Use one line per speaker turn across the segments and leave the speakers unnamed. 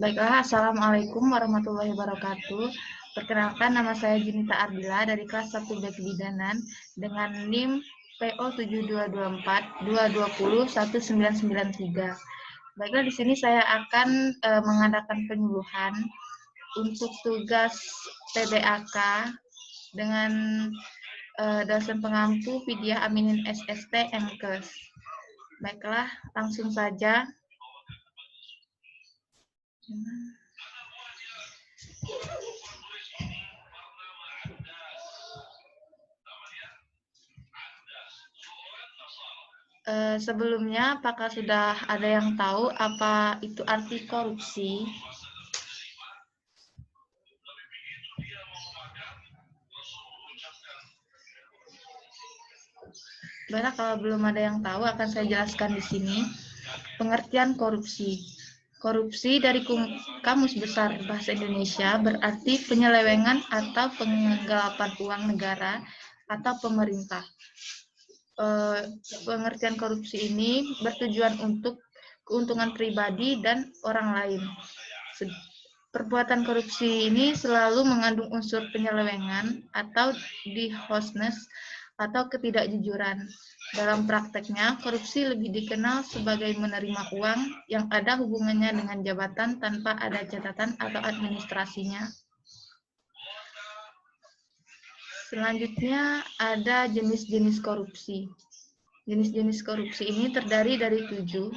Baiklah, Assalamualaikum warahmatullahi wabarakatuh. Perkenalkan, nama saya Junita Ardila dari kelas 1 B Kebidanan dengan NIM PO 7224 220 1993. Baiklah, di sini saya akan mengadakan penyuluhan untuk tugas PBAK dengan dosen pengampu Fidyah Aminin SST MKes. Baiklah, langsung saja. Sebelumnya, apakah sudah ada yang tahu apa itu arti korupsi? Baiklah, kalau belum ada yang tahu, akan saya jelaskan di sini. Pengertian korupsi. Korupsi dari Kamus Besar Bahasa Indonesia berarti penyelewengan atau penggelapan uang negara atau pemerintah. Pengertian korupsi ini bertujuan untuk keuntungan pribadi dan orang lain. Perbuatan korupsi ini selalu mengandung unsur penyelewengan atau dishonest atau ketidakjujuran. Dalam prakteknya, korupsi lebih dikenal sebagai menerima uang yang ada hubungannya dengan jabatan tanpa ada catatan atau administrasinya. Selanjutnya ada jenis-jenis korupsi. Jenis-jenis korupsi ini terdiri dari 7.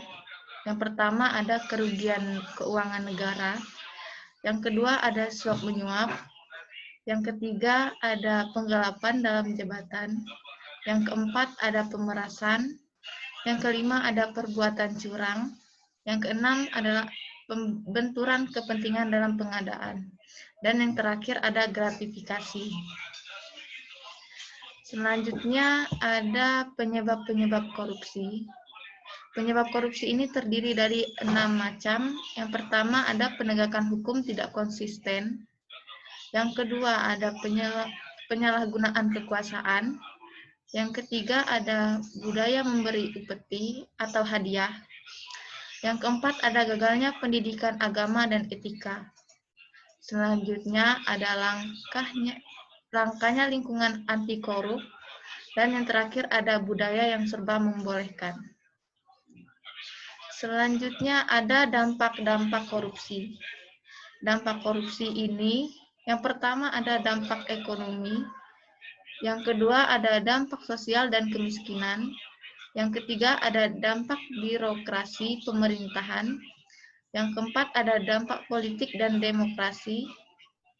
Yang pertama ada kerugian keuangan negara. Yang kedua ada suap menyuap. Yang ketiga ada penggelapan dalam jabatan. Yang keempat ada pemerasan. Yang kelima ada perbuatan curang. Yang keenam adalah pembenturan kepentingan dalam pengadaan. Dan yang terakhir ada gratifikasi. Selanjutnya ada penyebab-penyebab korupsi. Penyebab korupsi ini terdiri dari 6 macam. Yang pertama ada penegakan hukum tidak konsisten. Yang kedua ada penyalahgunaan kekuasaan. Yang ketiga ada budaya memberi upeti atau hadiah. Yang keempat ada gagalnya pendidikan agama dan etika. Selanjutnya ada langkahnya lingkungan anti korup, dan yang terakhir ada budaya yang serba membolehkan. Selanjutnya ada dampak-dampak korupsi. Dampak korupsi ini, yang pertama ada dampak ekonomi, yang kedua ada dampak sosial dan kemiskinan, yang ketiga ada dampak birokrasi pemerintahan, yang keempat ada dampak politik dan demokrasi,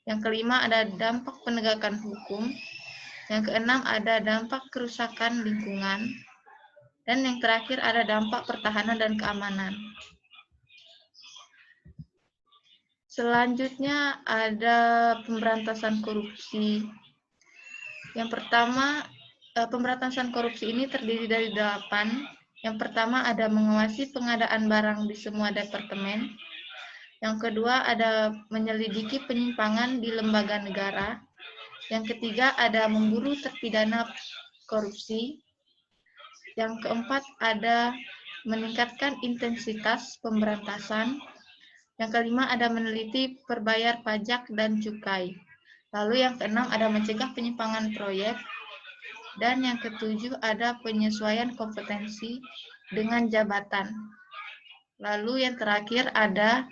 yang kelima ada dampak penegakan hukum, yang keenam ada dampak kerusakan lingkungan, dan yang terakhir ada dampak pertahanan dan keamanan. Selanjutnya ada pemberantasan korupsi. Yang pertama, pemberantasan korupsi ini terdiri dari 8. Yang pertama ada mengawasi pengadaan barang di semua departemen. Yang kedua ada menyelidiki penyimpangan di lembaga negara. Yang ketiga ada memburu terpidana korupsi. Yang keempat ada meningkatkan intensitas pemberantasan. Yang kelima ada meneliti perbayar pajak dan cukai. Lalu yang keenam ada mencegah penyimpangan proyek. Dan yang ketujuh ada penyesuaian kompetensi dengan jabatan. Lalu yang terakhir ada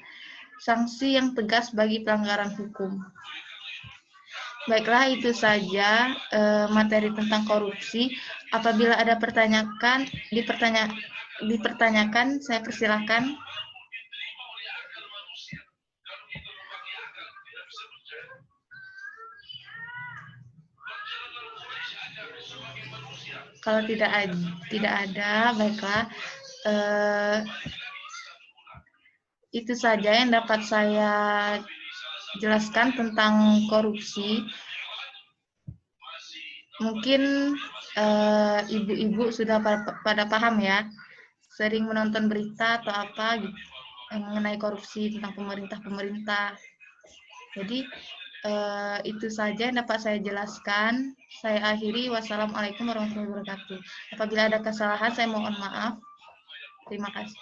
sanksi yang tegas bagi pelanggaran hukum. Baiklah, itu saja materi tentang korupsi. Apabila ada dipertanyakan, saya persilahkan. Kalau tidak ada, baiklah. Itu saja yang dapat saya jelaskan tentang korupsi. Mungkin ibu-ibu sudah pada paham ya, sering menonton berita atau apa gitu, mengenai korupsi tentang pemerintah. Jadi itu saja yang dapat saya jelaskan. Saya akhiri. Wassalamualaikum warahmatullahi wabarakatuh. Apabila ada kesalahan, saya mohon maaf. Terima kasih.